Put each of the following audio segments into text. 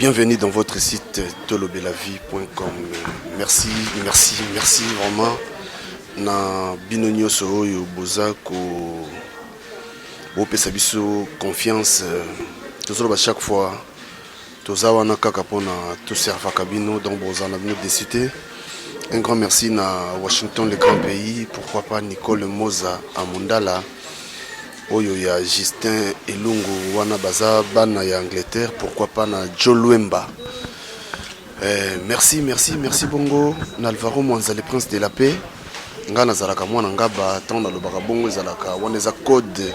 Bienvenue dans votre site tolobelavie.com. Merci vraiment. Na binonyo so yo boza ko bopesa biso confiance toujours à chaque fois toza wana kaka pona to serva kabino donc boza na bino décider. Un grand merci na Washington, le grand pays, pourquoi pas Nicole Moza à Mundala. Oyo ya Justin Elungu wana baza bana ya Angleterre, pourquoi pas na Joe Luemba. Merci bongo na Alvaro Mwanza le prince de la paix. Nga nazalaka mwana ngaba tanda lobaka bongo ezalaka wana eza code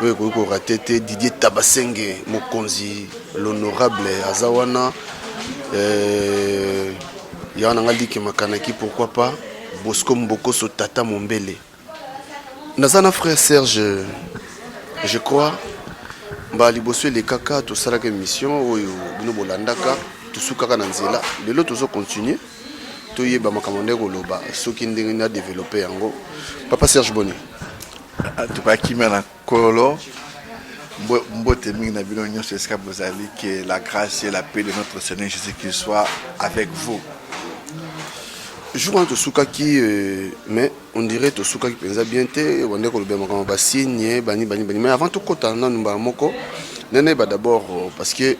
oyo ko ratete Didier Tabasenge mokonzi l'honorable azawana yana ngaliki makanaki pourquoi pas Bosco Mbokoso Tata Mombele. Nazana frère Serge, je crois, liboso les kaka to sala que mission oyo bino bolandaka to sukaka na nzela lelo tozo continuer to yeba makamande ko loba soki ndenge na développer yango. Papa Serge Boni to pa kimia na kololo mbote mingi na bino nyonso eska bozali que la grâce et la paix de notre Seigneur Jésus-Christ soit avec vous. Je vois tout souka qui mais on dirait tout souka qui pensa bien te on est kolobé makama ba signe bani mais avant tout kota na numba moko nene ba d'abord parce que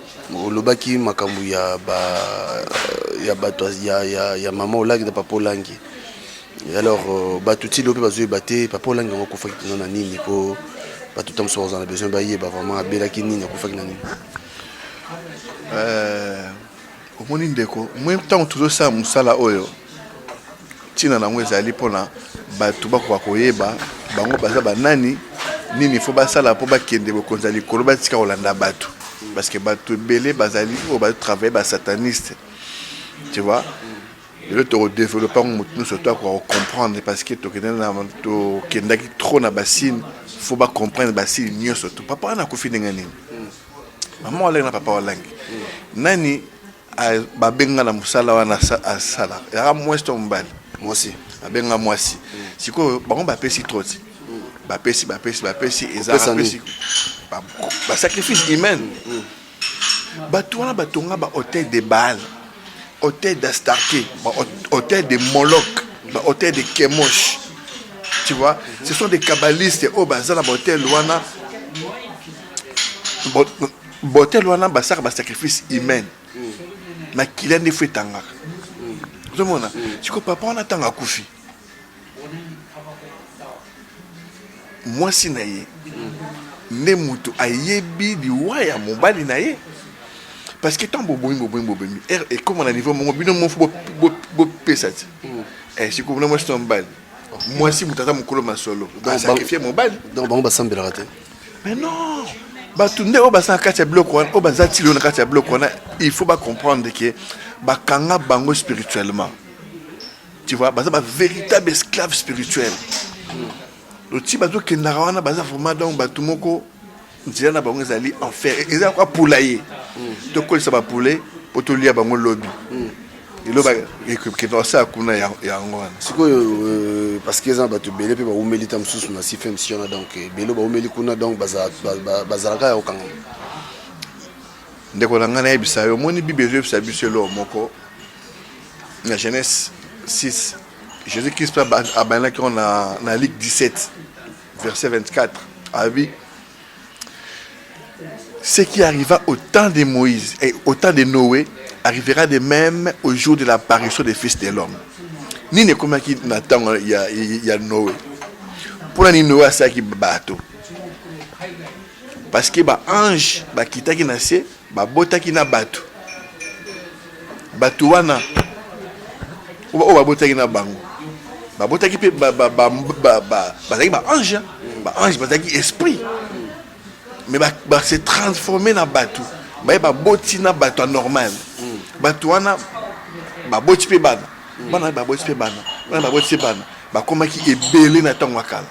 loba ki makambu ya maman olangi de papa olangi et alors ba tuti lobe bazo baté papa olangi ngoko fa ki na nini ko ba tout temps so on a besoin ba yeba vraiment abela ki nini ko fa ki na nini au moni ndeko moi tant toujours ça musala oyo tina na ngweza lipona batu bakwa koyeba bango baza banani nini faut basala po bakende bokonza likolo batika kolanda batu parce que batu belé bazali o ba travailler ba sataniste tu vois le to développer nous surtout quoi comprendre parce que to kenda to kenda ki trop na basine faut ba comprendre basine nyo surtout papa na ko fininga nini maman wala na papa wala nani ba benga na musala wana asala ya moi stombali moi aussi abenga moi aussi siko bango ba pesi troti ba pesi ezara pesi ba sacrifice humain ba tourna ba tonga ba hôtel de Baal, hôtel d'Astarté, ba hôtel de Moloch, ba hôtel de Kemosh, tu vois, ce sont des kabbalistes au bazar ba hôtel wana hôtel wana ba sacrifice humain ma kila ne fait tanga. Tu comprends pas, on attend à Koufi. Moi, si naïe, ne moutou ayebi di waya mobali naïe. Parce que tant boboumi. Et comme on a niveau mon bino mon fou bo pesat. Et si comme moi je tombe balle. Moi si moutata mon colo ma solo. Donc sacrifier mon balle. Donc bon basam de raté. Mais non. Ba tunde o basa katia bloc on o basa tilo na katia bloc on il faut pas comprendre que ba kanga bango spirituellement. Tu vois, basa ba véritable esclave spirituel. Le type bazo ke na wana basa vraiment donc ba tumoko nzela na bango ezali enfer. Eza kwa poulailler. To ko ça ba poulet pour to lia bango lobby. Et lo ba que dans ça kuna ya ngwana. Siko parce que ça ba to belé pe ba umeli tam susu na si femme si on a donc belo ba umeli kuna donc bazalaka ya okanga. Ndeko ngana ebisa yo moni bibezo ebisa biselo moko na Genèse 6 Jésus-Christ a banni qu'on a na Luc 17 verset 24 a dit ce qui arriva au temps de Moïse et au temps de Noé arrivera de même au jour de l'apparition des fils de l'homme. Ni ne comme qui n'attend il y a Noé pour la Noé ça qui bateau parce que ba ange ba kitaki na se ba botaki na bateau wana o ba botaki na bango ba botaki pe ba ange bazaki esprit mais ba se transformer na bateau ba boti na bateau normal bateau wana ba boti pe bana ba boti pe bana ba komaki ebele na tango akala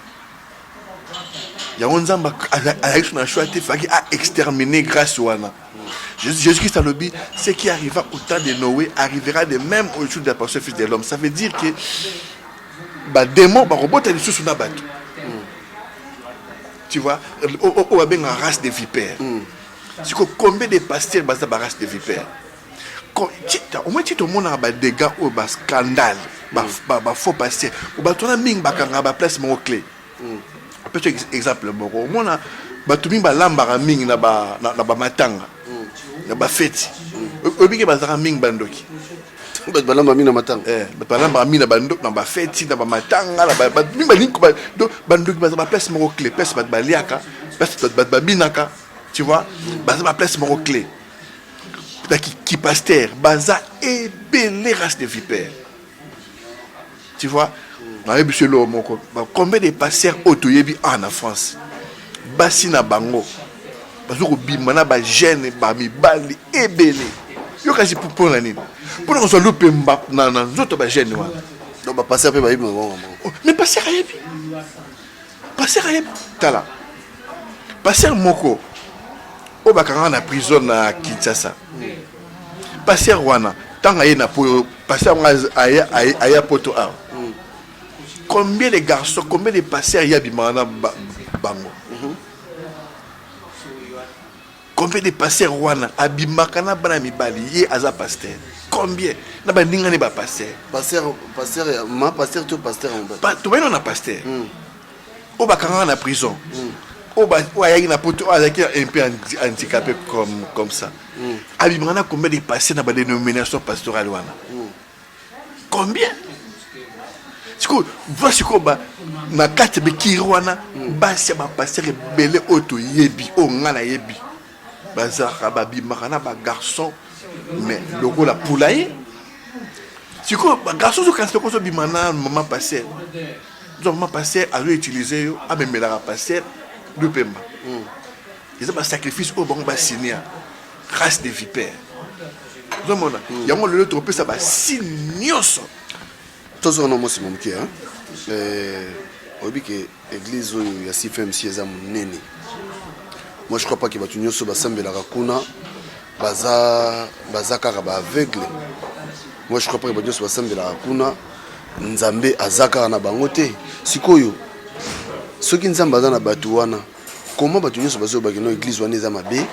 ya onzamba avec son choix te faki a exterminer grâce wana Jésus-Christ a le dit ce qui arriva au temps de Noé arrivera de même au jour de l'apparition du Fils de l'homme. Ça veut dire que ba démon ba robot est sous na bateau. Tu vois, on a bien une race de vipères. C'est combien de pasteurs basent la race de vipères. au moins tu te montres à des dégâts ou des scandales, faux passer, ou tu as mis à place mon clé. Petit exemple, au moins tu as mis l'ambara ming na matanga, na fête. Au bique bazara ming bandoki. Balamba mina matanga. Balamba mina bandok na fête na matanga, na ming balinko bandoki bazara place mon clé, place baliaka, place babinaka, tu vois, bazara place mon clé. Qui pasteur, baza et belle race de vipères. Tu vois, combien de pasteurs autoyebi en France? Bassina bango. Bazoko bimana ba jeune ba mi bali et belle. Yo kasi pour la nini. Pour qu'on soit loupé na nzoto ba jeune wa. Donc ba passer pe ba yibi ngo. Mais pasteur ayebi. Pasteur ayebi. Tala. Pasteur moko. O bakanga na prison na Kinshasa. Passer wana tant aye na po passer aya poto a. Combien de garçons, combien de passeurs y a bimana bango. Combien de passeurs wana abimakana bana mibali ye aza pasteur. Combien na ba ninga ne ba pasteur. Pasteur ma pasteur to pasteur en bas. Pas to ben on a pasteur. O bakanga na prison. Il a un peu handicapé comme ça. Abimana combien de passés dans la dénomination pastorale? Combien? C'est que, voici quoi, na carte de Kirouana, basi ba passer belé auto yebi, o ngana yebi. Bazara babi marana ba garçon, mais le gars la poulaille. C'est quoi, garçon quand c'est quoi bimana maman passer. Donc maman passer a réutilisé a même la passer. Le paiement. Ils ont un sacrifice au bon bassinia, race de vipères. Il y a le trophée, ça va signos. Tous on a aussi mon qui hein. Au que l'église où il y a si fait si ezam nene. Moi je crois pas qu'il va tenir sur basambe la rakuna, baza karaba aveugle. Moi je crois pas qu'il va tenir sur basambe la rakuna, nzambe azaka na bangote. Sikoyo. Ce qui nous a basé na batuana, comment batu nous basé au bagino église wana za mabe,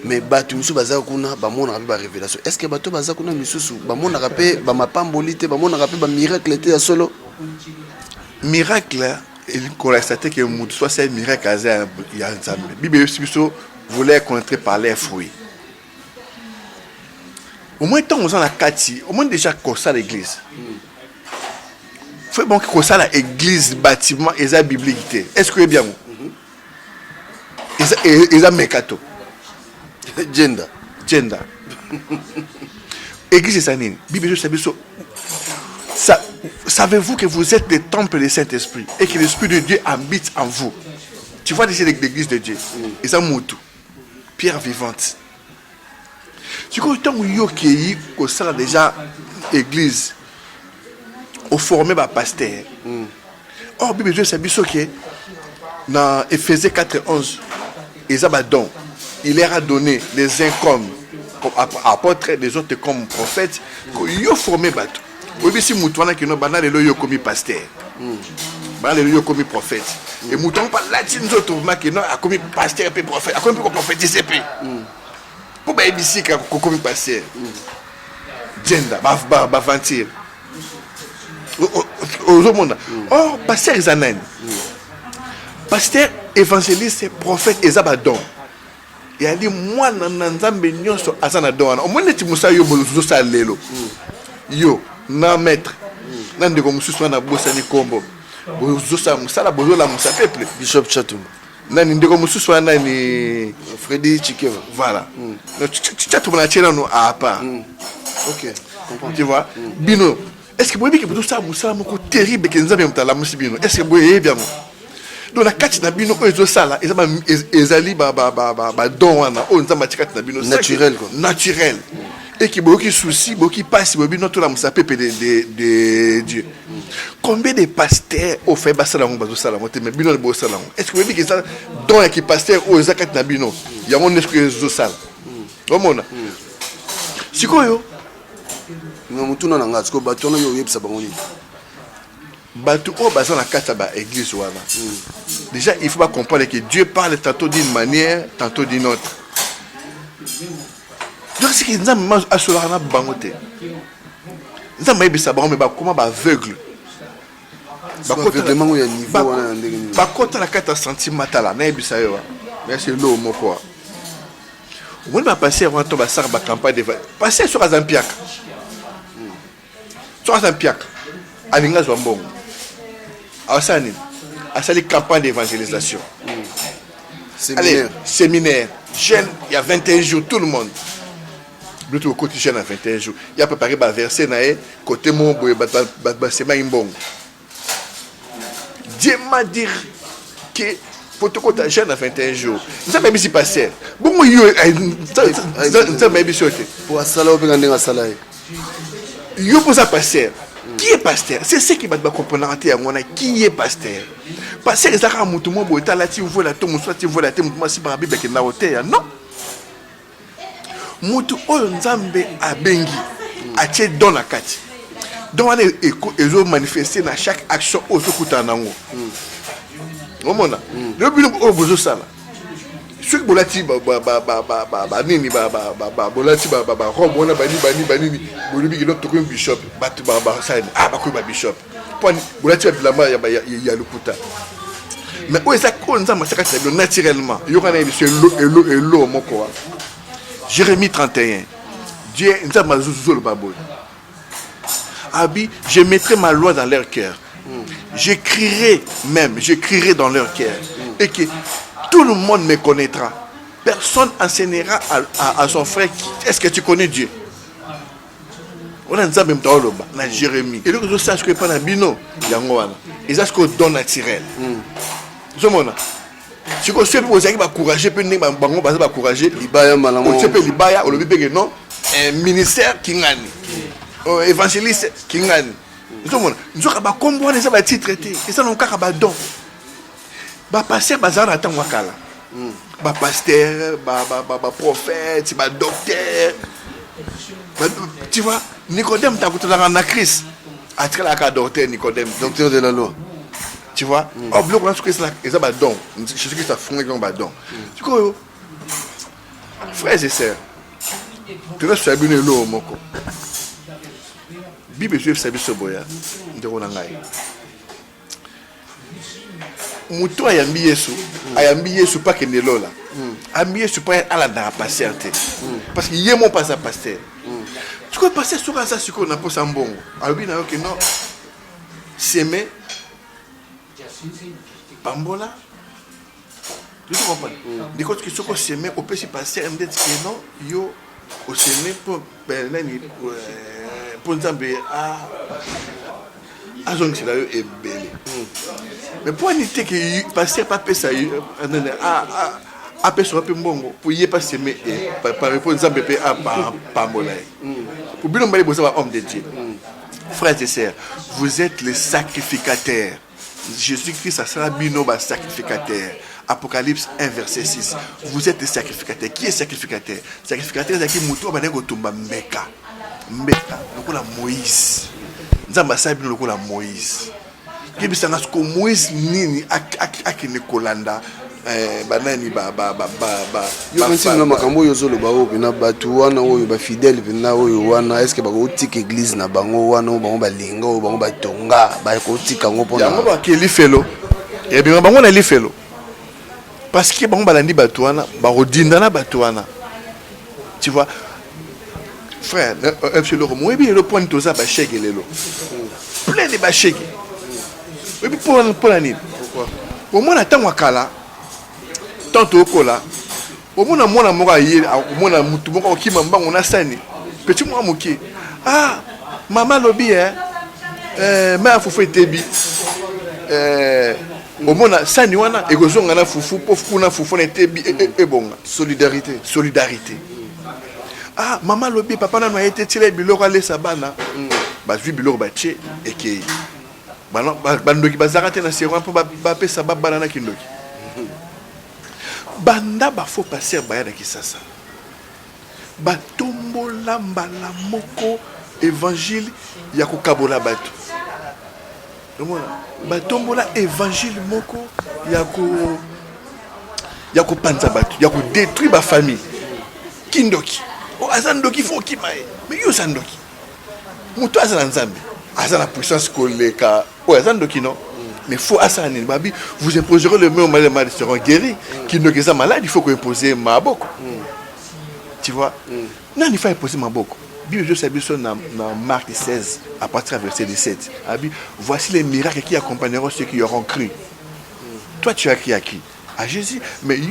mais batu nous basé kuna ba mona ba révélation. Est-ce que batu basé kuna misusu ba mona rapé ba mapambolité ba mona rapé ba miracle était à solo? Miracle, il constatait que mutu soit c'est miracle azé ya nzambe. Bible biso voulait connaître par les fruits. Au moins tant on a la kati, au moins déjà comme ça l'église. Faut bon que ça l'église bâtiment et la biblique. Est-ce que bien et ça mekato Gender. Église c'est nini? Bible ça savez-vous que vous êtes le temple du Saint-Esprit et que l'Esprit de Dieu habite en vous? Tu vois ici l'église de Dieu. Et ça moutou. Pierre vivante. Tu vois tant yo qui ko ça déjà église au formé par pasteur. Or, Bible Dieu, c'est biso qui dans Éphésiens 4:11, ils ont don. Il leur a donné les uns comme apôtres, les autres comme prophètes. Ils ont formé bateau. Oui, si Moutouana qui n'a pas de l'oyo comme pasteur, banal l'oyo comme prophète. Et Moutouana pas là, si nous autres qui n'a comme pasteur et prophète, comme prophète, c'est p. Pour bien ici comme pasteur. Gender, bavantir. Au monde. Oh, pasteur Zanen. Pasteur évangéliste, prophète Ezabadon. Il a dit moi nanzambe nyonso azana don. Au moins tu musa yo bozo sa lelo. Yo na maître. Na ndeko mususu na bosani kombo. Bozo sa musala bozo la musa peuple. Bishop Chatum. Na ndeko mususu na ni Freddy Chikeva. Voilà. Chatum na chena no a part. OK. Tu vois? Bino. Est-ce que vous voyez que tout ça est terrible que nous avons la musique? Est-ce que vous voyez bien? Donc la carte na bino ezo sala ezali don wana on nzamba tikati na bino naturel quoi. Naturel. Et qui beaucoup souci, beaucoup passe bino tout la musa pepe de Dieu. Combien de pasteurs au fait basala ngo bazo sala mote mais bino bo sala. Est-ce que vous voyez que ça don qui pasteur o zakati na bino ya on est-ce que ezo sala? Omona. Sikoyo Mais mutuna na ngati ko batona yo yebisa bango ni. Batou au bazar la carte à l'église. Déjà, il faut pas comprendre que Dieu parle tantôt d'une manière, tantôt d'une autre. donc c'est que nzambe asolaka na bango te nzambe ayebisa bango me bakoma baaveugle aveuglement ya niveau wana ndenge nini bakota na kati ya sentimental nayebisa yo mais c'est lo moko omoni bapaster wana to basaka bacampagne de paster soki aza mpiaka soki aza mpiaka alingi azwa mbongo asala nini asali campagne d'évangélisation séminaire jeune il y a 21 jours tout le monde L'autre côté jeune à 21 jours il a préparé ba verset na côté mon boy ba sema imbongo Dieu m'a dit que pour te côté jeune à 21 jours ça même si passer bon yo ça même si pour asala obenga ndenga sala yo pour ça passer qui est pasteur c'est ce qui va comprendre qui est pasteur pasteur c'est ça mutu mo boy tala ti vola to muso ti vola te mutu si ba bible ke na hotel non mutu oyo nzambe abengi atie dans la kati donc on est manifester dans chaque action au sokuta nango omona le bilo o bozo sala ceux bolati ba nini ba bolati ba robe on a bani bolibi ki notre bishop batu ba ça ba ko ba bishop pour bolati ba la ya lokuta mais o ça ko nzamba saka tebio naturellement yo kana c'est l'eau moko Jérémie 31 Dieu nzamba zuzulu baboy Abi, je mettrai ma loi dans leur cœur. J'écrirai dans leur cœur. Et que tout le monde me connaîtra. Personne enseignera à son frère est-ce que tu connais Dieu. On a dit ça même dans Jérémie. Et donc, je sais que pas dans bino, et ça, c'est ce don naturel. Si vous avez encouragé, vous avez encouragé, vous ministère qui gagne. Évangéliste Kingani. Nous avons combo les abati traité. Et ça nous avons don. Ba pasteur bazar attend wakala. Ba pasteur, ba prophète, ba docteur. Tu vois, Nicodème t'a coûté dans la crise. Atra la docteur Nicodème, docteur de la loi. Tu vois? Oh bloc on a ce que ça ils ont don. Je sais que ça fond comme don. Tu vois frères et sœurs. Tu vas se abonner l'eau moko. Bible je sabi soboya ndeko na ngai muto ayambi Yesu pas que ne lola ambi Yesu pas ala na pasteur parce que yemo pas sa pasteur tu peux passer sur ça ce qu'on a pour sambongo albi na que non semer pambola tu comprends diko que ce qu'on semer au peut se passer me dit que non yo au semer pour benani pour exemple à zone c'est là est belle mais pour n'était que passer pas ça à personne peu bongo pour y passer mais par pour exemple à pambola pour bien me dire homme de Dieu frères et sœurs vous êtes les sacrificateurs Jésus-Christ ça sera bino ba sacrificateur Apocalypse 1 verset 6 vous êtes les sacrificateurs qui est sacrificateur c'est qui muto ba nego tumba mbeka lokola Moïse nzamba sabi lokola Moïse kebisanga ko Moïse nini akine kolanda banani ba yo nsina makambo yo zolo ba oyo na batu wana oyo ba fidèle na oyo wana est-ce que ba ko tika église na bango wana bango ba linga o bango ba tonga ba ko tika ngo pona yango ba ke lifelo et bien bango na lifelo parce que bango balandi batu wana ba rodinda na batu wana tu vois frère monsieur le moi bien le point tout ça ba chèque lelo plein de ba chèque et puis pour la nuit pourquoi au moins attend wakala tanto okola au moins mona moko aye au moins mutu moko ki mamba on a sani petit moi moki maman lobi mais fufu tebi au moins sani wana ekozonga na fufu pofu na fufu na tebi e bonga solidarité maman lobi papa na été tiré biloko ale sabana ba vu biloko ba tché et que bandoki bazarate na seront pour ba pesa ba banana kindoki banda ba faut passer ba ya kisasa ba tombola mbala moko évangile ya kokabola bato ba tombola évangile moko ya ko panza bato ya ko détruire ba famille kindoki oh azandoki faut qui mais yo sandoki muto azana nzambe azana puissance koleka oh azandoki non mais faut asani babi vous imposerez le même malade seront guéris qui ne sont malades il faut que imposer maboko tu vois non il faut imposer maboko Bible dans Marc 16 à partir du verset 17 voici les miracles qui accompagneront ceux qui auront cru. Toi tu as crié à qui? À Jésus. Mais il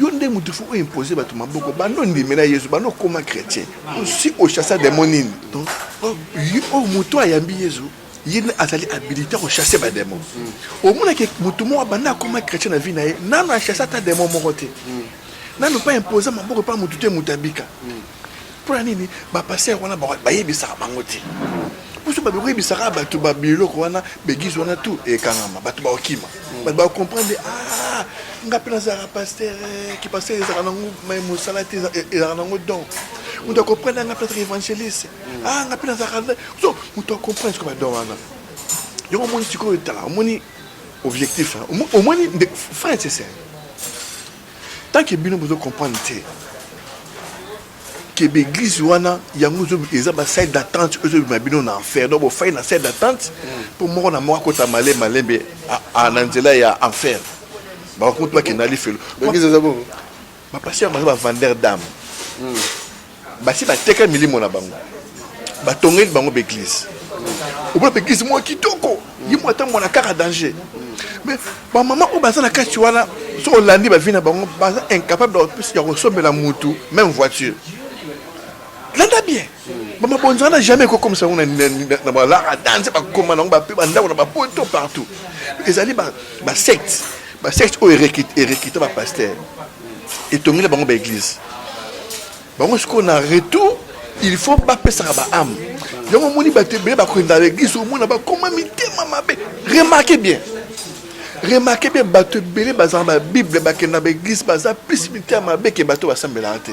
faut imposer à tout le monde. Mais là, Jésus, comment chrétien? Si au chasseur des démons. Donc, au mouton, il y a Jésus. Il y a habilité à chasser les démons. Au moins, que mouton, comment chrétien a vu, n'a pas chassé des démons. N'a pas imposé ma boue, pas mouton, moutabika. Pour la nuit, passer on a baillé ça à bangoté. Pour ce baby, il sera battu, babilo, on a béguis, on a tout, et kanama, battu, bakima. Bah, comprendre, ah, on a plein de pasteur qui passait les aranangos, même au salat et aranangos donc. On doit comprendre, on a plein d'évangélistes. Ah, on a plein de aranangos. On doit comprendre ce qu'on va donner. Il y a un monde qui est là, un objectif, au moins, frère, c'est ça. Tant que bien, vous devez comprendre, que l'église il y a une salle d'attente en enfer donc il faut une salle d'attente pour moi on a moi quand malé mais en Angela il y a enfer bah contre toi qui n'a pas fait l'église c'est bon bah passer à vendeur d'âme bah si bah teka milimo na bango bah tongel bango l'église au bout l'église moi qui toko il moi tant mon akara danger mais bah maman au bazar la cache tu vois là sur lundi bah vient bango bah incapable de plus il ressemble la moto même voiture. Là bien. Maman bonjour n'a jamais comme ça on a là danser pas comme on va on a poto partout. Les allez ba secte au réquité ba pasteur. Et tomber là ba église. Bon ce qu'on a retour, il faut pas passer à ba âme. Yo mo ni ba te ba ko dans l'église au monde ba comment mité maman be. Remarquez bien ba te belé ba dans la Bible ba que na ba église ba ça plus mité ma be que ba to ba sambela raté.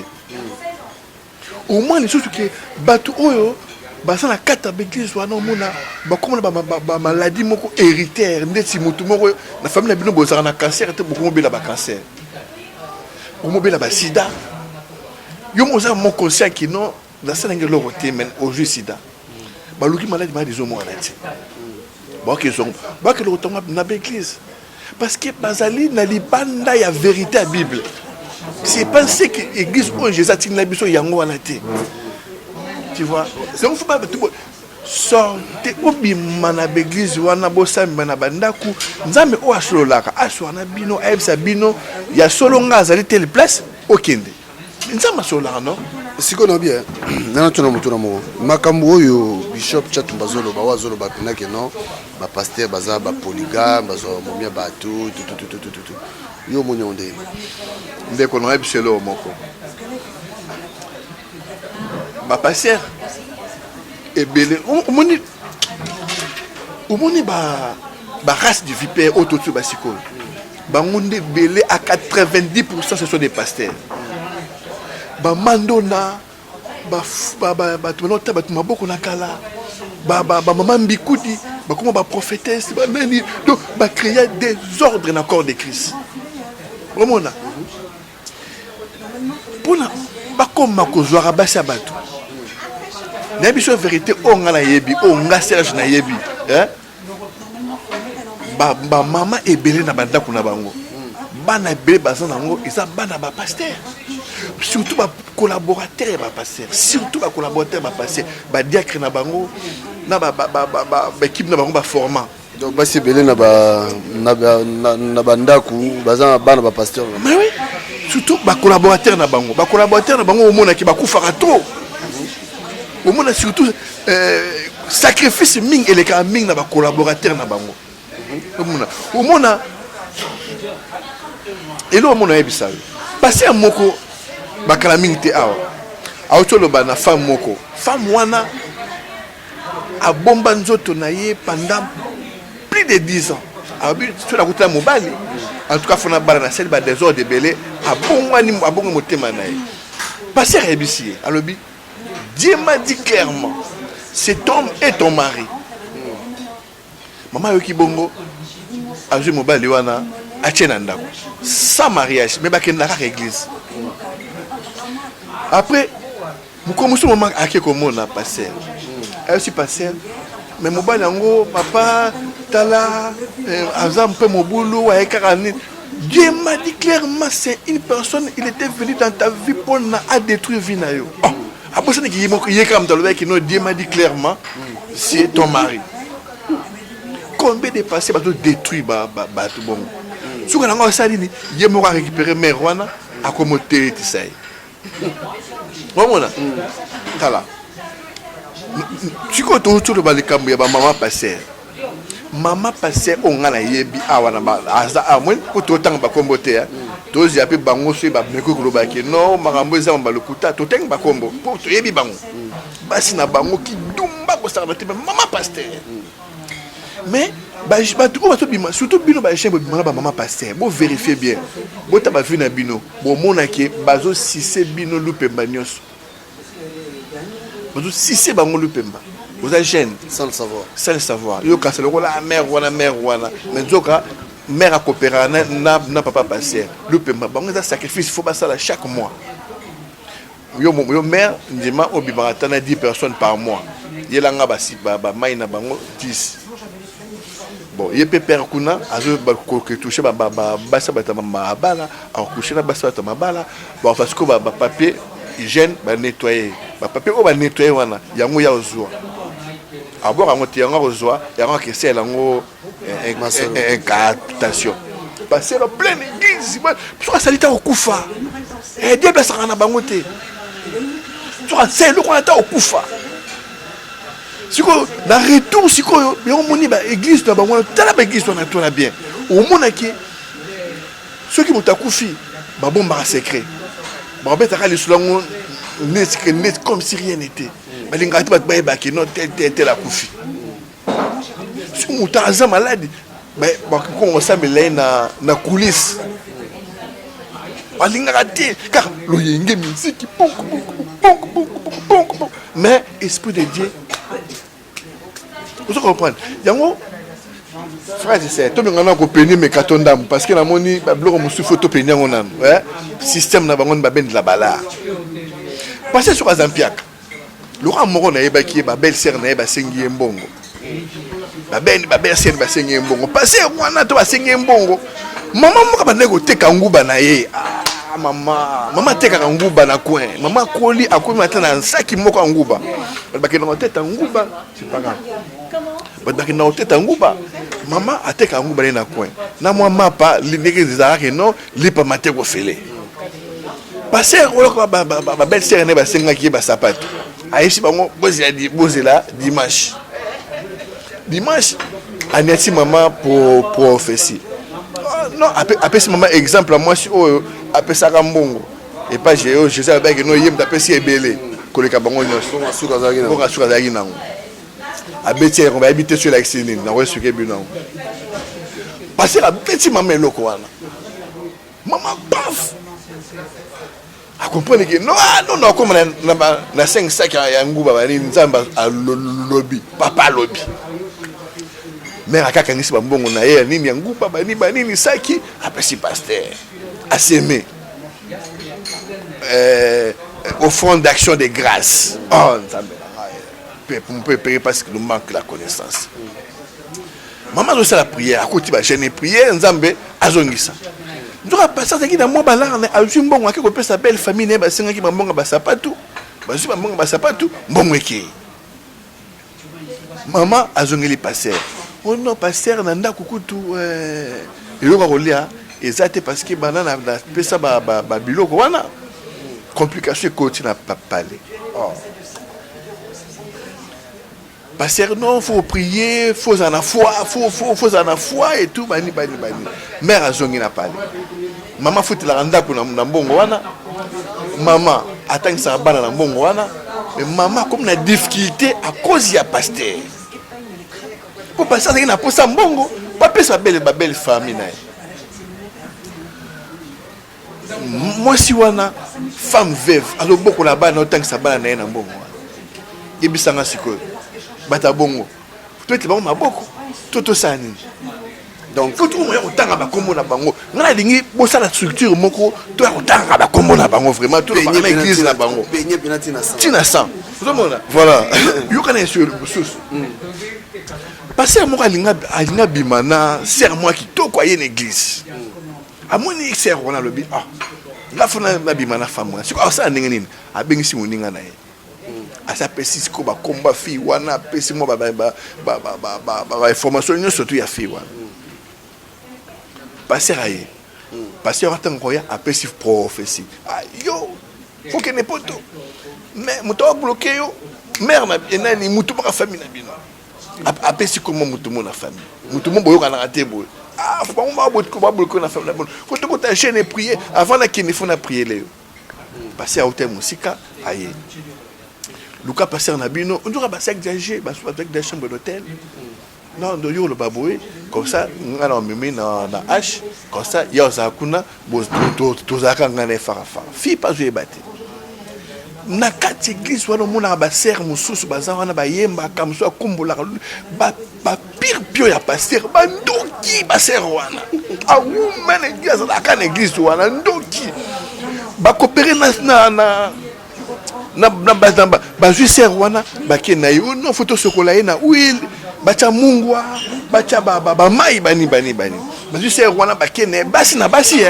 Au moins les choses que batu oyo basa na kata l'église wana mona ba comme ba maladie moko héritaire ndeti mutu moko na famille na bino bozara na cancer te beaucoup mobile ba cancer ou mobile ba sida yo moza mon conscient qui non na senenge lo roté men au jeu sida ba luki maladie ma des hommes anati ba que sont ba que le retour na l'église parce que bazali na libanda ya vérité à Bible. C'est penser que l'église où Jésus a tiré la mission yango à la tête. Tu vois? Donc il faut pas sortez au bima na l'église wana bosa na bandaku nzambe o asololaka aswana bino aibsa bino ya solonga azali telle place okende. Nzambe asololaka non? Siko na bien. Nana tuna mutuna mo. Makambo oyo bishop Chatumba Zolo ba wazolo ba pinake non ba pasteur baza ba polygame bazo momia ba tout. Yo monyonde. Ndeko na ebiselo moko. Ba passer ebele omoni ba race de vipère autour ba sikol. Ba ngonde belé à 90% ce sont des pasteurs. Ba mandona ba tonota ba maboko na kala. Ba maman Mbikudi ba comment ba prophétesse ba nani donc ba créer des ordres dans le corps de Christ. Vraiment là. Pour na ba comme ko zoara ba sabatu. Na biso vérité o nga na yebi o nga serge na yebi hein ba mama ebele na banda kuna bango bana ebele baza nango eza bana ba pasteur surtout ba collaborateur ba pasteur surtout ba collaborateur ba pasteur ba diacre na bango na ba équipe na bango ba formant donc ba sebele na bandaku baza bana ba pasteur mais oui surtout ba collaborateur na bango au mona ki ba kufaka trop au mona surtout sacrifice ming et les ming na ba collaborateur na bango au mona et là au mona ebisa passer moko ba kala ming te awa auto ba na femme moko femme wana a bomba nzoto na ye pendant plus de 10 ans abi sur la route la mobali en tout cas fona bara na sel ba des ordres de belé a bongo motema na ye passer ebisi alobi Dieu m'a dit clairement cet homme est ton mari. Maman yoki bongo azu mobali wana achena ndako sans mariage mais bakenda ka église après Comme ce moment à comme on a passé. Elle aussi passé. Mais mon balango, papa, tala, azam peu mon boulot, avec Karani. Dieu m'a dit clairement, c'est une personne, il était venu dans ta vie pour détruire Vinayo. Après ça, Dieu m'a dit clairement, c'est ton mari. Combien de passés va détruire tout bon. Si on a ça, il m'a récupéré mes rois à comme tu sais. Voilà. Tala. Tu connais autour de la caméra, il y a maman passée. Maman passée, on a yebi awana aza amwen ko totang ba kombote ya. Tozi ape bango so ba meko ko ba ke no makambo za mbalo kuta toteng ba kombo. Po to yebi bango. Basi na bango ki dumba ko sa ba te maman passée. Mais ba tout ba to bima surtout bino ba chembo bima ba maman passée. Bo vérifier bien. Bo ta ba vu na bino. Bo mona ke bazo sise bino lupemba nyos. Bazo sise bango lupemba. Vous êtes jeune. Sans le savoir. Sans le savoir. Yo ka c'est le la mère wana. Mais zoka mère a coopéré na papa passé. Le paiement bango ça sacrifice faut pas ça chaque mois. Yo mère ndima obibata na 10 personnes par mois. Yelanga basi ba mai na bango 10. Bon, il peut perdre kuna azo ba ko toucher ba basa bata mabala, a coucher na basa bata mabala. Bon parce que ba papier hygiène ba nettoyer. Ba papier o ba nettoyer wana yango ya ozwa. D'abord, on a reçu une captation. Parce que plein d'églises, pourquoi ça l'était au Koufa? Et Dieu ça en a bangoté. C'est le qu'on a au Koufa. Si on a retour, si on a l'église, on a l'église, on a bien. Au monde qui ceux qui m'ont accoufi, bon secret. Bon ben ça les selon net comme si rien n'était. Mais les gars qui non tel la koufi. Si on t'a malade, mais quand on s'amène na coulisse. Alinga raté car le yenge musique ponk. Mais esprit de Dieu. Vous comprenez? Yango frère c'est tout le monde ko péni mais katondam parce que la moni ba bloko musu photo péni ngonan. Ouais, système na bangon ba ben de la bala. Passez sur Azampiak. Laurent Moron na yeba ki ba belle-sœur na yeba sengi mbongo. Ba belle-sœur ba sengi mbongo. Passez wana to ba sengi mbongo. Maman mo ka nego teka nguba na ye. Ah maman teka nguba na coin. Maman koli akomi matana nsaki moko nguba. Ba ke na teta nguba, c'est pas grave. Ba ke na teta nguba. Maman ateka nguba na coin. Na moi mapa lineke zizarake non lipa mateko fele. Passez ba belle-sœur na ba senga ki ba sapato. Aïe, bango bozela dimanche. Dimanche, Agnati maman pour prophétie. Non, après ce moment exemple moi si après ça rambongo et pas je sais avec no yem d'après si ebele koleka bango nyonso suka zaki nango. Abeti on va habiter sur la Xéline na ouais suke bino. Passer la petit maman loko wana. Maman paf. A comprendre que non comme na 5 sacs ya nguba bani nzamba a lobby papa lobby mère akaka ngisi ba mbongo na ye nini ya nguba bani ni saki après si pasteur a semé offrande d'action de grâce nzamba on peut payer parce que nous manque la connaissance. Maman doit faire la prière à côté ba jeune prière nzambe azongisa. Nous avons passé ça qui dans moi balar na azumbongo akiko pesa belle famille ne ba senga ki mbongo ba sapatu. Ba su mbongo ba sapatu mbongo eki. Maman azongeli passer. Oh non passer na nda kukutu eloko kolia ezate parce que banana na pesa ba biloko wana complication continue na parler. Passer non faut prier, faut en avoir faut en avoir et tout bani. Mère azongi na parler. Maman faut la randa ko na mbongo wana. Maman attend ça bana na mbongo wana. Mais maman comme na difficulté à cause ya pasteur. Pour passer ça na posa mbongo, pas pesa belle famille na. Moi si wana femme veuve, alors beaucoup là-bas na tant que ça bana na mbongo. Ibisanga sikoyo. Bata bongo. Toi tu vas maboko. Toto sani. Donc faut tout moyen otanga ba kombo na bango ngana lingi bosa la structure moko to otanga ba kombo na bango vraiment tout le monde église na bango peigner penalty na sang tina sang vous mona voilà yo kana sur le sous passer moko alinga bimana serre moi qui to quoi une église amoni serre wana lobi ah la fona na bimana femme c'est quoi ça ndenge nini abengisi moninga na ye asa pesi ko ba komba fi wana pesi mo ba information nyonso surtout ya fi wana passer aye passer atango ya apesi prophétie yo faut que ne poto mais muto bloqué yo mère na enani mutu ba famille na bino apesi ko mo mutu mo na famille mutu mo boyo kana raté boy faut pas on va bloquer na famille na bino faut que ta chaîne prier avant na kini faut na prier le passer à hôtel musika aye Luka passer na bino on doit passer avec des chambres d'hôtel. Non, de yo le baboué comme ça on a mis na H comme ça yo za kuna to za ka ngane farafa fi pas jouer batté na kati église wana mona ba ser mususu baza wana ba yemba kamso akumbola ba pire pio ya pasteur ba ndoki ba ser wana a woman église la kan église wana ndoki ba coopérer na ba juicer wana ba kena yo non photo sokola na huile bacha mungwa bacha ba mai bani ba juicer wana ba kena basi na basi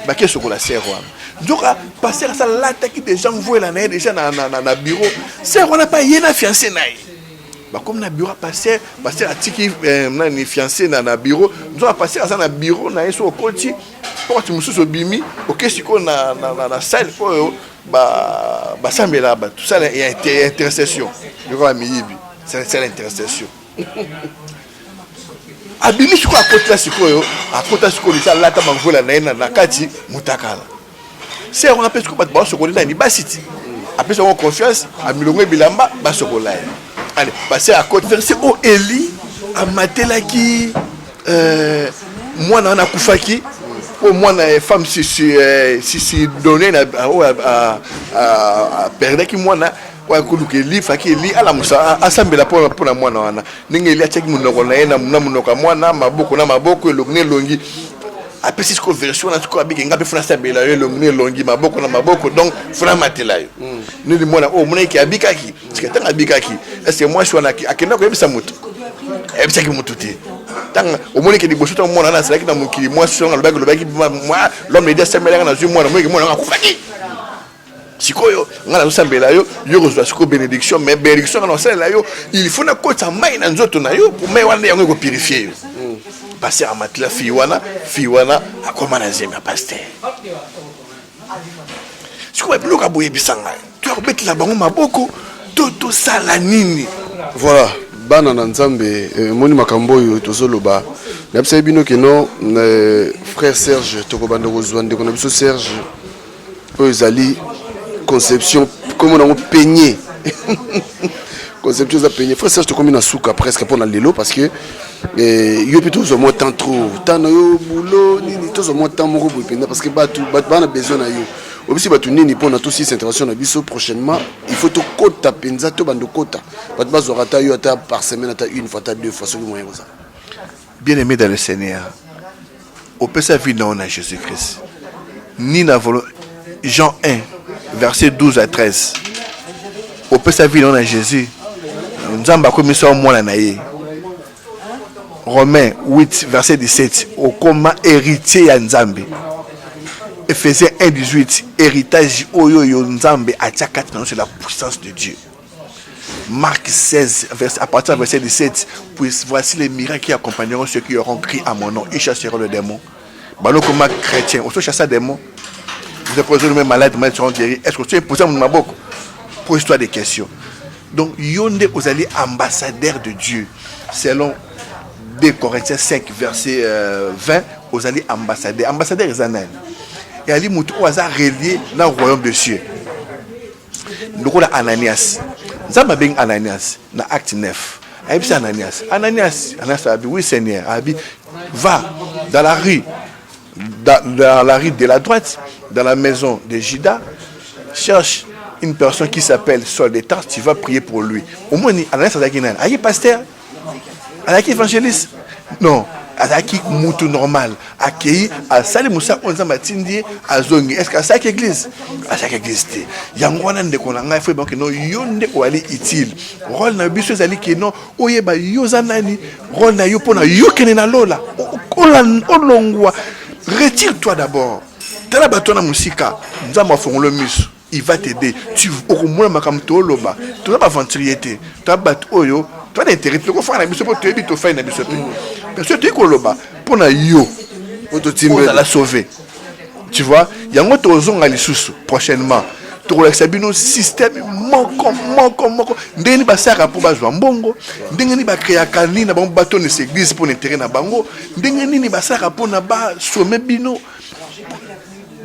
ba sokola ser wana donc passer ça l'attaque des gens voient la naie déjà na bureau ser wana pas yena fiancé naie ba comme na bureau passer a tiki na ni fiancé na bureau donc passer ça na bureau na eso koti pour tu mususu bimi OK siko na salle pour ba sambela ba tout ça il y a intercession je crois miyibi c'est l'intercession abimi siko akota siko yo akota siko lisa lata mangola na kati mutakala c'est on appelle siko ba sokola ni basiti après on confiance a milongo bilamba ba sokola allez passer à côté verset o Eli amatelaki moi na kufaki au moins la femme si donné à perdre qui moi na wa kuluke li faki li ala musa asambela pour na mwana wana ninge li ateki munoko na ena munoka mwana maboko elongi longi apesi ko version na ko abiki ngabe funa sabela yo elongi longi maboko na maboko donc funa matela yo ni mwana o mwana ki abikaki sikatanga abikaki est-ce que moi je suis na akenda ko yebisa mutu ebisa ki mutu te tanga omoni ke liboso to mona na selaki na mukili moi songa lobaki moi l'homme de sembela na zu mwana mwana akufaki sikoyo ngala usambela yo reçoit siko bénédiction mais bénédiction na sala yo il faut na kota mai na nzoto na yo pour mai wana yango ko purifier yo passer à matla fi wana akoma na zema pasteur siko bloka boye bisanga tu abeti la bango maboko to sala nini voilà bana na nzambe moni makambo yo tozoloba na bino keno frère Serge tokobanda kozwande kona biso Serge ezali conception comme on a peigné conception za peigné frère Serge tokomi na suka presque pour na lelo parce que yo plutôt au moins temps trop temps yo boulot ni tous au moins temps moko boupenda parce que bana besoin na yo aussi batu nini pour na tous ces interventions na biso prochainement il faut to kota penza to bando kota bat bazora ta yo ta par semaine ata une fois ta deux fois sur le moyen comme ça bien aimé dans le Seigneur au peut sa vie dans Jésus-Christ ni na Jean 1 verset 12 à 13 au peut sa vie dans Jésus nzamba komisa mwana na ye Romains 8 verset 17 au coma héritier ya nzambe Ephésiens 1:18 héritage oyo yo nzambe atia c'est la puissance de Dieu. Marc 16 à partir du verset 17 puis voici les miracles qui accompagneront ceux qui auront crié à mon nom ils chasseront le démon. Balo comme chrétien on se chasse un démon. Vous êtes posé le même malade mais seront guéris. Est-ce que tu es posé mon maboko? Pose-toi des questions. Donc yonde vous allez ambassadeur de Dieu selon 2 Corinthiens 5 verset 20 vous allez ambassadeur Zanel. Et Ali Moutou au hasard relié dans le royaume de cieux. Le rôle Ananias. Zamba ben Ananias dans acte 9. Aïbsi Ananias a dit oui Seigneur, a dit va dans la rue de la droite, dans la maison de Judas, cherche une personne qui s'appelle Saul de Tarse, tu vas prier pour lui. Au moins Ananias a dit aïe pasteur, aïe évangéliste. Non, azaki mutu normal akei asali musa onza matindi azongi est-ce que asaki église te yango wana ndeko na ngai faut que no yo ndeko ali utile rôle na biso ezali ke no oyeba yo za nani rôle na yo pona yo kene na lola olongwa retire-toi d'abord tala bato na musika nzamba fongolo miso il va t'aider tu au moins makam to loba to ba aventurier te to bat oyo to d'intérêt to ko fa na biso po to ebi to fa na biso pe parce que tu ko loba pona yo ototimbe la sauver tu vois yango to zonga lisusu prochainement to relaxa bino système moko ndeni basaka po bazwa mbongo ndenge ni ba créer kanini na bango bato ne église pour l'intérêt na bango ndenge ni basaka po na ba sommet bino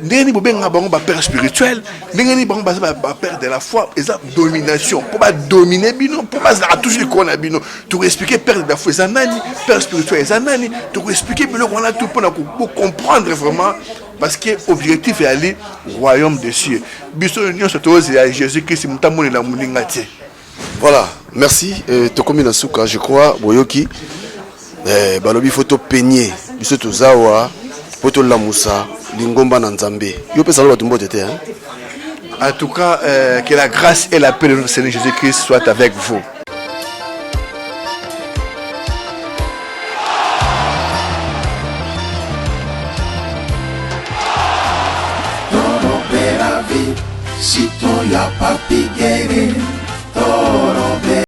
ndeni bobenga bango ba père spirituel ndeni bango ba père de la foi et ça domination pour ba dominer bino pour ba za toujours qu'on a bino pour expliquer père de la foi zanani père spirituel zanani pour expliquer bino qu'on a tout pour comprendre vraiment parce que objectif est aller au royaume des cieux biso union surtout c'est Jésus Christ mutamoni la muninga tie. Voilà, merci. Tokomi na suka, je crois boyoki balobi photo peigner biso tozawa poto la Moussa lingomba na Nzambe yo pesa lo batumbo tete hein. En tout cas que la grâce et la paix de notre Seigneur Jésus-Christ soient avec vous. Si ton ya papi guéri,